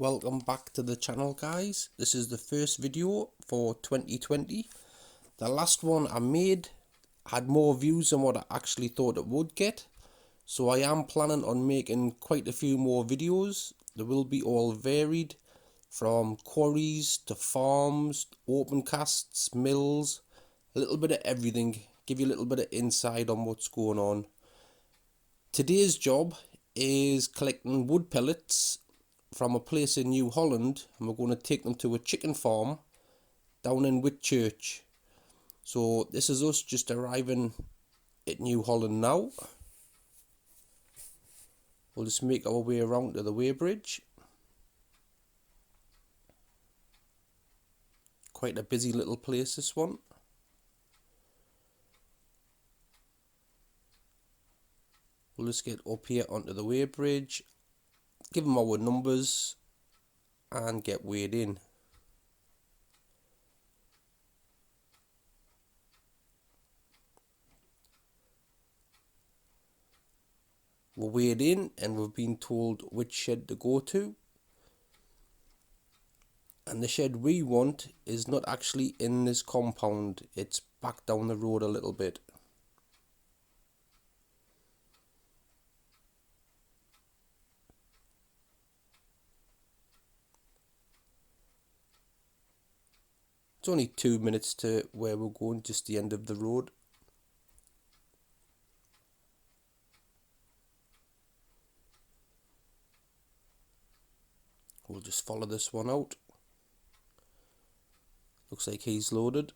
Welcome back to the channel, guys. This is the first video for 2020. The last one I made had more views than what I actually thought it would get, so I am planning on making quite a few more videos. They will be all varied, from quarries to farms, open casts, mills, a little bit of everything, give you a little bit of insight on what's going on. Today's job is collecting wood pellets from a place in New Holland, and we're going to take them to a chicken farm down in Whitchurch. So this is us just arriving at New Holland now. We'll just make our way around to the weighbridge. Quite a busy little place, this one. We'll just get up here onto the weighbridge, give them our numbers and get weighed in. We're weighed in and we've been told which shed to go to. And the shed we want is not actually in this compound, it's back down the road a little bit. It's only 2 minutes to where we're going, just the end of the road. We'll just follow this one out. Looks like he's loaded.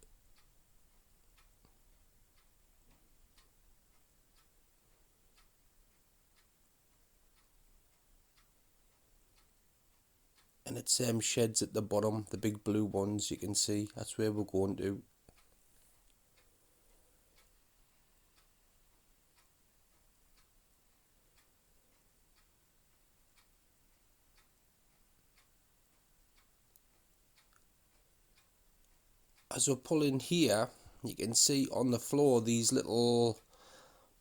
And it's sheds at the bottom, the big blue ones you can see. That's where we're going to. As we're pulling here, you can see on the floor these little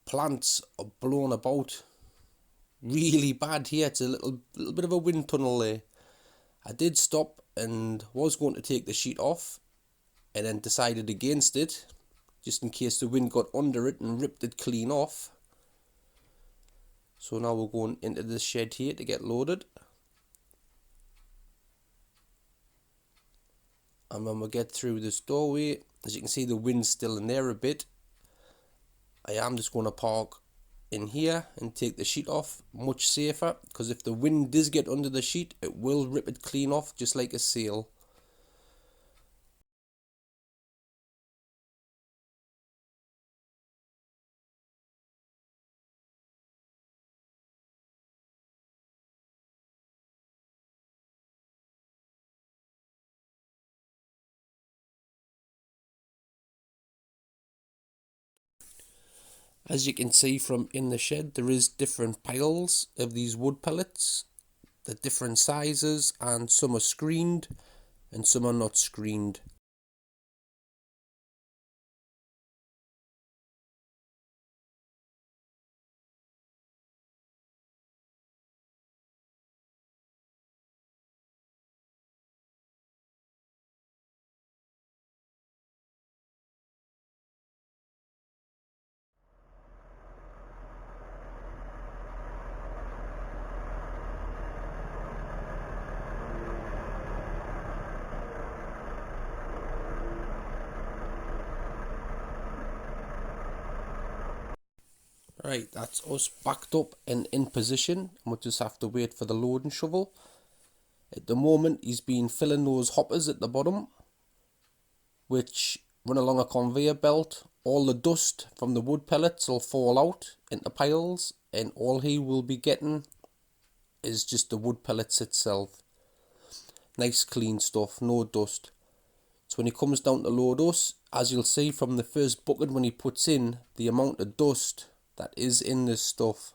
plants are blown about really bad here. It's a little bit of a wind tunnel there. I did stop and was going to take the sheet off and then decided against it, just in case the wind got under it and ripped it clean off. So now we're going into this shed here to get loaded. And when we get through this doorway, as you can see, the wind's still in there a bit. I am just going to park in here and take the sheet off, much safer, because if the wind does get under the sheet, it will rip it clean off just like a sail. As you can see from in the shed, there is different piles of these wood pellets. They're different sizes, and some are screened and some are not screened. Right, that's us backed up and in position, and we'll just have to wait for the loading shovel. At the moment, he's been filling those hoppers at the bottom, which run along a conveyor belt. All the dust from the wood pellets will fall out into piles, and all he will be getting is just the wood pellets itself. Nice clean stuff, no dust. So when he comes down to load us, as you'll see from the first bucket when he puts in, the amount of dust that is in this stuff.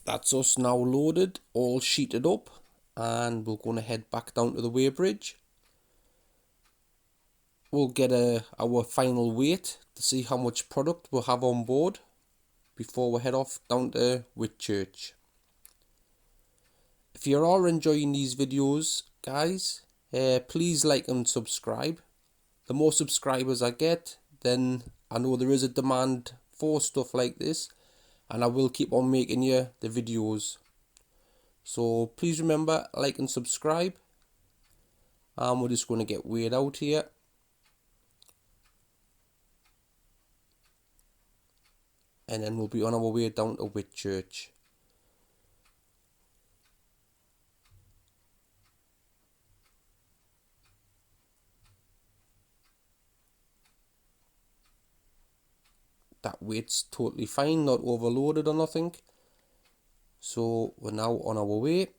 That's us now loaded, all sheeted up, and we're going to head back down to the weighbridge. We'll get our final weight to see how much product we'll have on board before we head off down to Whitchurch. If you are enjoying these videos, guys, please like and subscribe. The more subscribers I get, then I know there is a demand for stuff like this, and I will keep on making you the videos. So please remember, like and subscribe. And we're just going to get weighed out here. And then we'll be on our way down to Whitchurch. That weight's totally fine, not overloaded or nothing. So we're now on our way.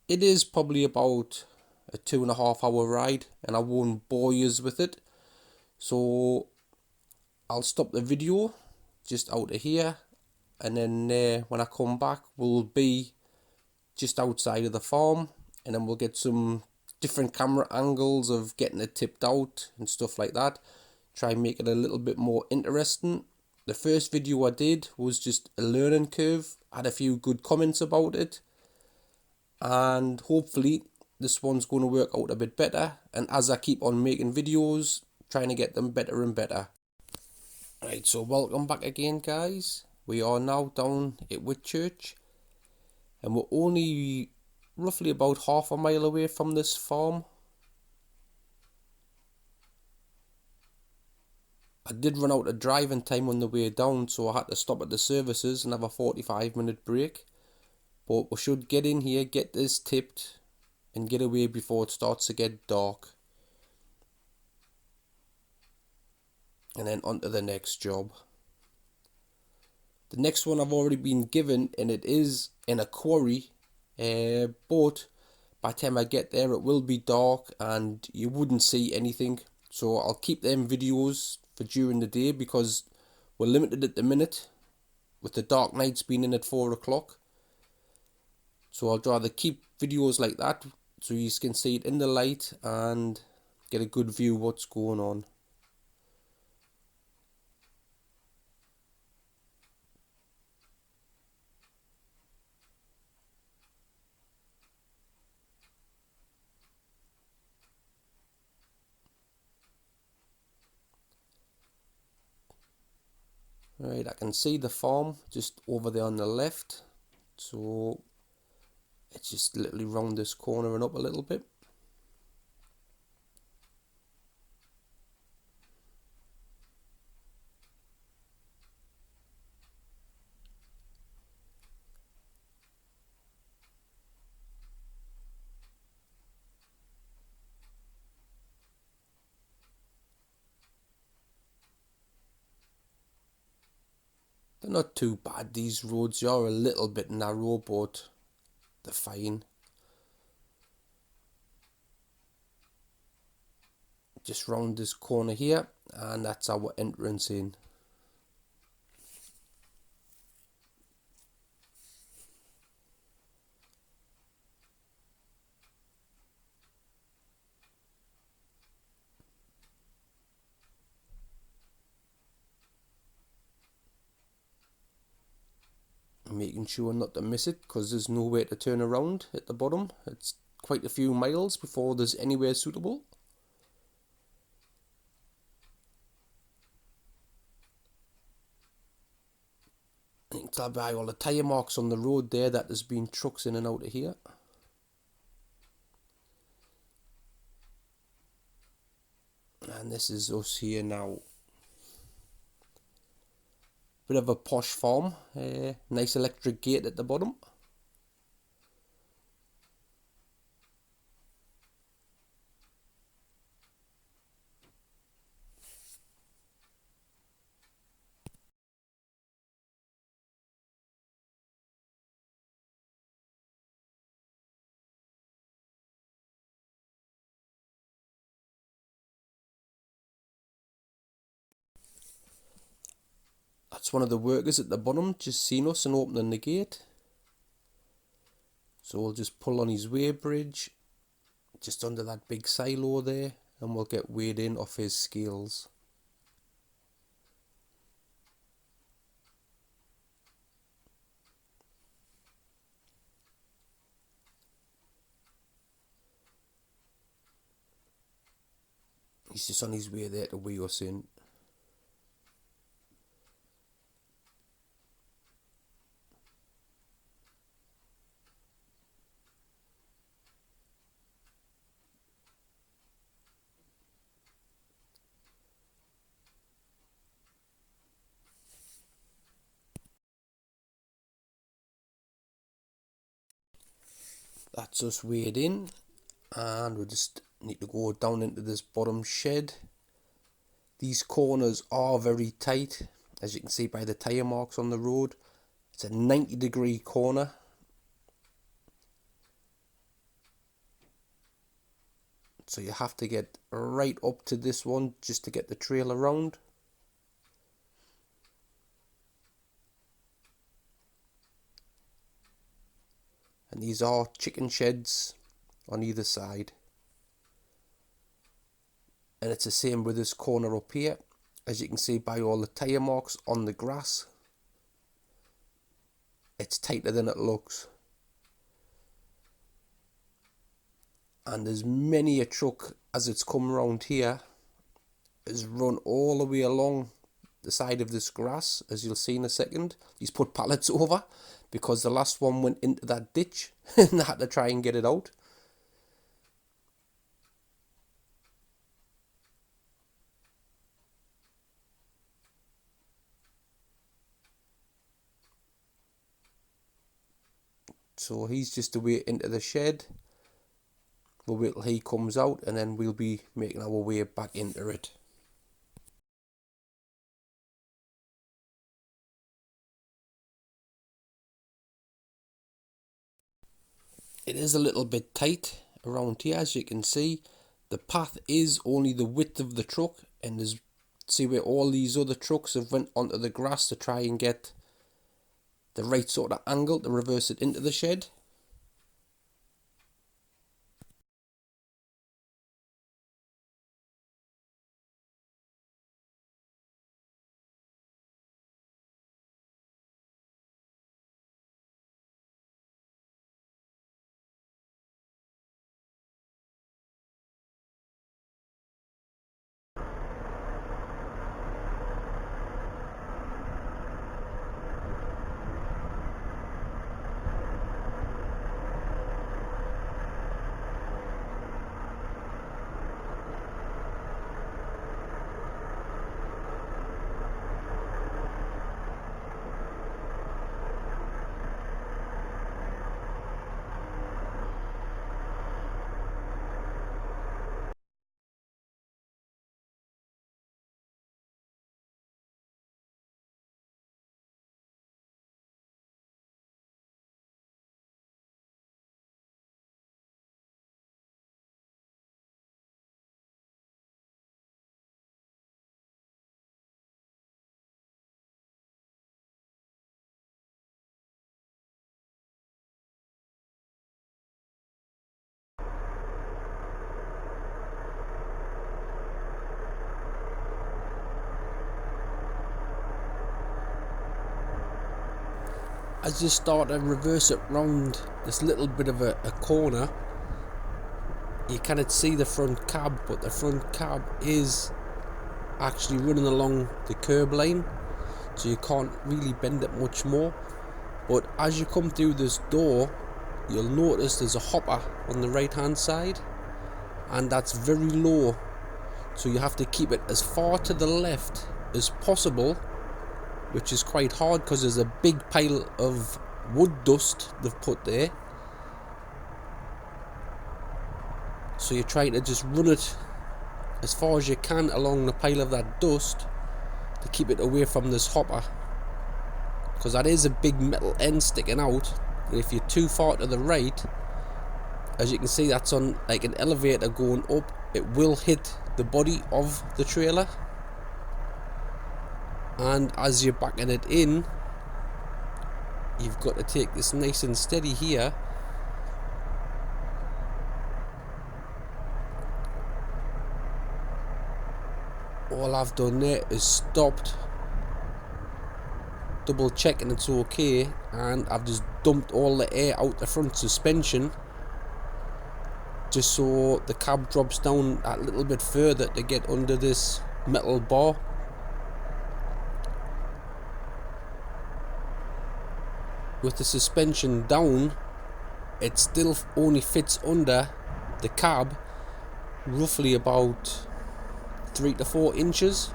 It is probably about a 2.5 hour ride, and I won't bore you with it. So I'll stop the video just out of here, and then when I come back, we'll be just outside of the farm, and then we'll get some different camera angles of getting it tipped out and stuff like that. Try and make it a little bit more interesting. The first video I did was just a learning curve. I had a few good comments about it, and hopefully this one's going to work out a bit better. And as I keep on making videos, trying to get them better and better. Right, so welcome back again, guys. We are now down at Whitchurch, and we're only roughly about half a mile away from this farm. I did run out of driving time on the way down, so I had to stop at the services and have a 45-minute break. But we should get in here, get this tipped, and get away before it starts to get dark. And then on to the next job. The next one I've already been given, and it is in a quarry, but by the time I get there it will be dark and you wouldn't see anything. So I'll keep them videos for during the day, because we're limited at the minute with the dark nights being in at 4 o'clock. So I'd rather keep videos like that so you can see it in the light and get a good view of what's going on. Right, I can see the farm just over there on the left. So it's just literally round this corner and up a little bit. They're not too bad, these roads. They are a little bit narrow, but they're fine. Just round this corner here, and that's our entrance in. Making sure not to miss it, because there's no way to turn around at the bottom. It's quite a few miles before there's anywhere suitable. You can tell by all the tyre marks on the road there that there's been trucks in and out of here. And this is us here now. Bit of a posh farm, nice electric gate at the bottom. That's one of the workers at the bottom just seen us and opening the gate. So we'll just pull on his weigh bridge just under that big silo there, and we'll get weighed in off his scales. He's just on his way there to weigh us in. That's us weighed in, and we just need to go down into this bottom shed. These corners are very tight, as you can see by the tyre marks on the road. It's a 90-degree corner. So you have to get right up to this one just to get the trail around. And these are chicken sheds on either side. And it's the same with this corner up here. As you can see by all the tyre marks on the grass, it's tighter than it looks. And as many a truck as it's come around here has run all the way along the side of this grass, as you'll see in a second. He's put pallets over because the last one went into that ditch and they had to try and get it out. So he's just away into the shed. We'll wait till he comes out and then we'll be making our way back into it. It is a little bit tight around here, as you can see. The path is only the width of the truck, and there's, see where all these other trucks have went onto the grass to try and get the right sort of angle to reverse it into the shed. As you start to reverse it round this little bit of a corner, you cannot see the front cab, but the front cab is actually running along the curb line, so you can't really bend it much more. But as you come through this door, you'll notice there's a hopper on the right hand side, and that's very low, so you have to keep it as far to the left as possible, which is quite hard because there's a big pile of wood dust they've put there. So you're trying to just run it as far as you can along the pile of that dust to keep it away from this hopper, because that is a big metal end sticking out, and if you're too far to the right, as you can see, that's on like an elevator going up, it will hit the body of the trailer. and as you're backing it in, you've got to take this nice and steady here. All I've done there is stopped, double checking it's okay, and I've just dumped all the air out the front suspension, just so the cab drops down a little bit further to get under this metal bar. With the suspension down, it still only fits under the cab roughly about 3 to 4 inches.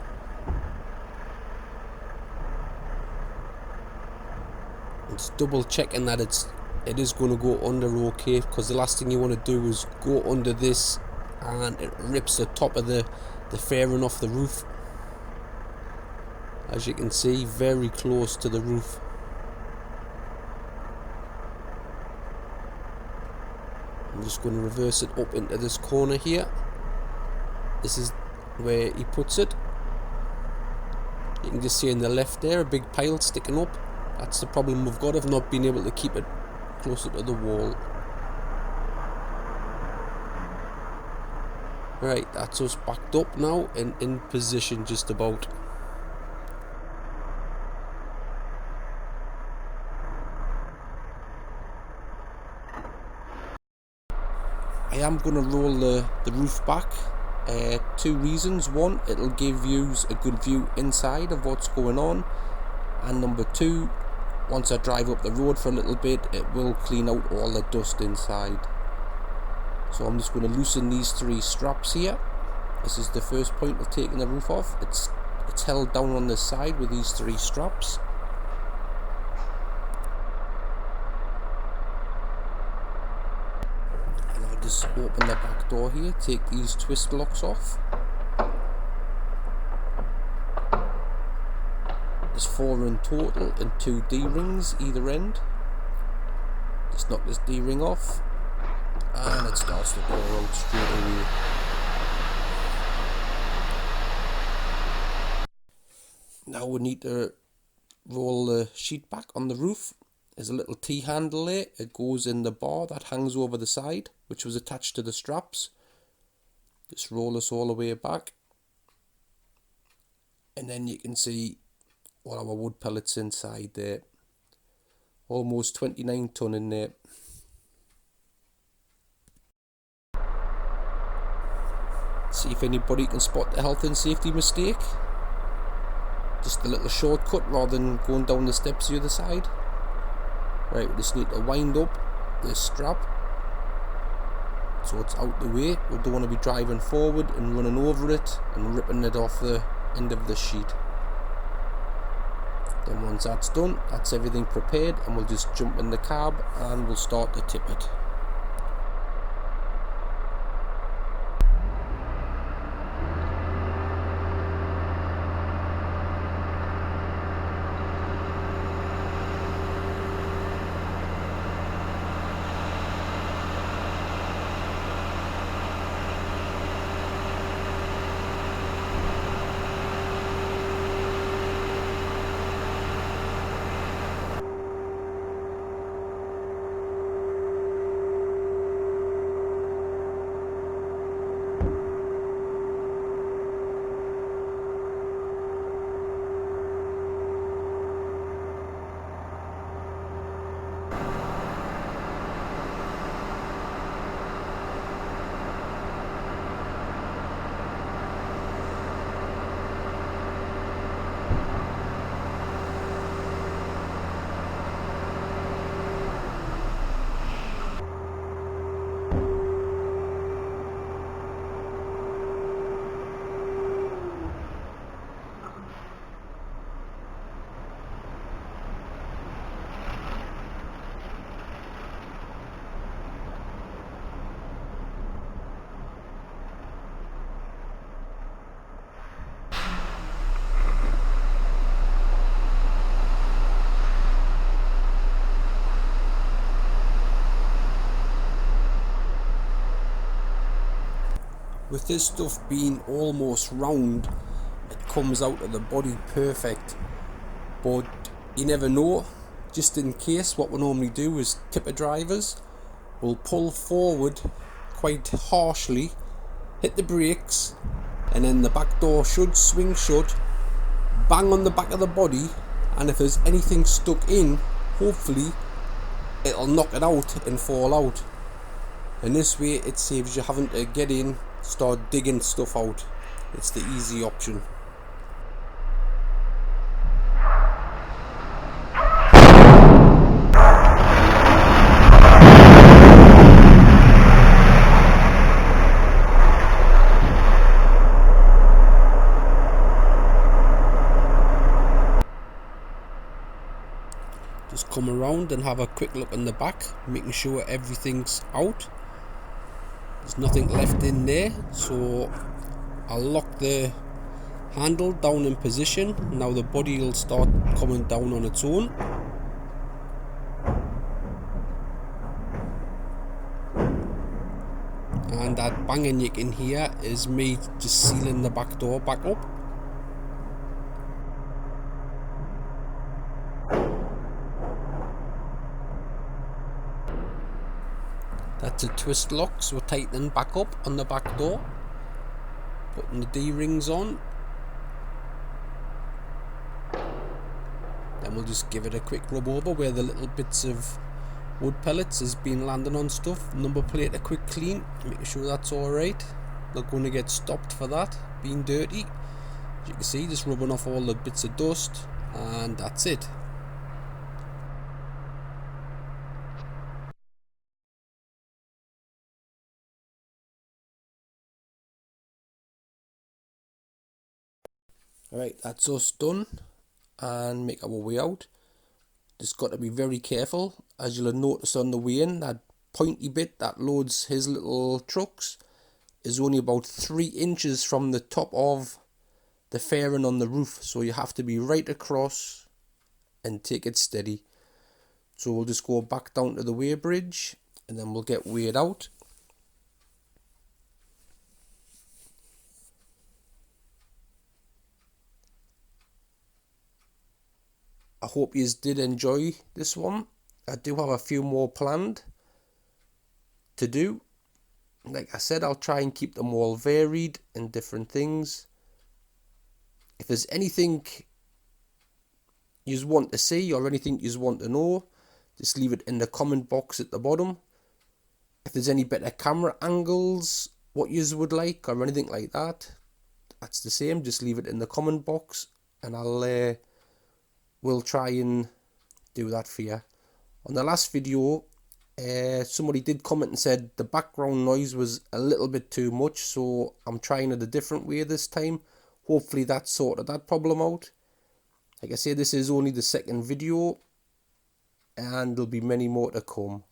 Just double checking that it is going to go under okay, because the last thing you want to do is go under this and it rips the top of the fairing off the roof. As you can see, very close to the roof. I'm just going to reverse it up into this corner here. This is where he puts it. You can just see in the left there a big pile sticking up. That's the problem we've got of not being able to keep it closer to the wall. Right, that's us backed up now and in position just about. I am going to roll the roof back. 2 reasons. One, it'll give you a good view inside of what's going on, and number 2, once I drive up the road for a little bit, it will clean out all the dust inside. So I'm just going to loosen these 3 straps here. This is the first point of taking the roof off. It's held down on this side with these 3 straps. And I'll just open the back door here, take these twist locks off. There's 4 in total and 2 D-rings either end. Just knock this D-ring off and it starts to pour out straight away. Now we need to roll the sheet back on the roof. There's a little T-handle there. It goes in the bar that hangs over the side, which was attached to the straps. Just roll this all the way back. And then you can see all our wood pellets inside there. Almost 29 ton in there. See if anybody can spot the health and safety mistake. Just a little shortcut rather than going down the steps the other side. Right, we just need to wind up this strap so it's out the way. We don't want to be driving forward and running over it and ripping it off the end of the sheet. Then once that's done, that's everything prepared, and we'll just jump in the cab and we'll start to tip it. With this stuff being almost round, it comes out of the body perfect, but you never know. Just in case, what we normally do is tipper drivers will pull forward quite harshly, hit the brakes, and then the back door should swing shut, bang on the back of the body, and if there's anything stuck in, hopefully it'll knock it out and fall out. And this way it saves you having to get in, start digging stuff out. It's the easy option. Just come around and have a quick look in the back, making sure everything's out. There's nothing left in there, so I'll lock the handle down in position. Now the body will start coming down on its own. And that banging you can hear is me just sealing the back door back up. That's a twist lock, so we're tightening back up on the back door. Putting the D-rings on. Then we'll just give it a quick rub over where the little bits of wood pellets has been landing on stuff. Number plate a quick clean, making sure that's alright. Not going to get stopped for that being dirty. As you can see, just rubbing off all the bits of dust, and that's it. Alright, that's us done, and make our way out. Just got to be very careful, as you'll have noticed on the way in, that pointy bit that loads his little trucks is only about 3 inches from the top of the fairing on the roof, so you have to be right across and take it steady. So we'll just go back down to the weigh bridge and then we'll get weighed out. I hope you did enjoy this one. I do have a few more planned to do. Like I said, I'll try and keep them all varied and different things. If there's anything you want to see or anything you want to know, just leave it in the comment box at the bottom. If there's any better camera angles, what you would like or anything like that, that's the same. Just leave it in the comment box and we'll try and do that for you. On the last video, somebody did comment and said the background noise was a little bit too much, so I'm trying it a different way this time. Hopefully that sorted that problem out. Like I say, this is only the second video and there'll be many more to come.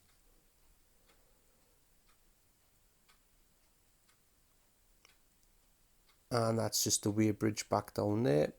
And that's just the weigh bridge back down there.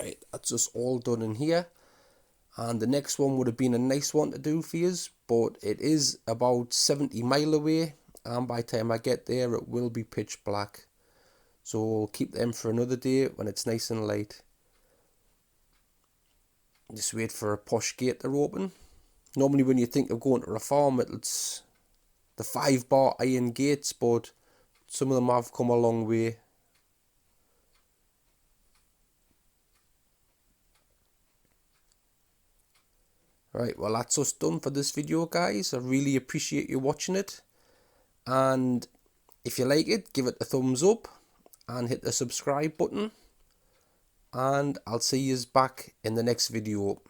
Right, that's just all done in here. And the next one would have been a nice one to do for you, but it is about 70 miles away, and by the time I get there it will be pitch black. So we'll keep them for another day when it's nice and light. Just wait for a posh gate to open. Normally when you think of going to a farm, it's the 5-bar iron gates, but some of them have come a long way. Right, well that's us done for this video, guys. I really appreciate you watching it, and if you like it, give it a thumbs up and hit the subscribe button, and I'll see you back in the next video.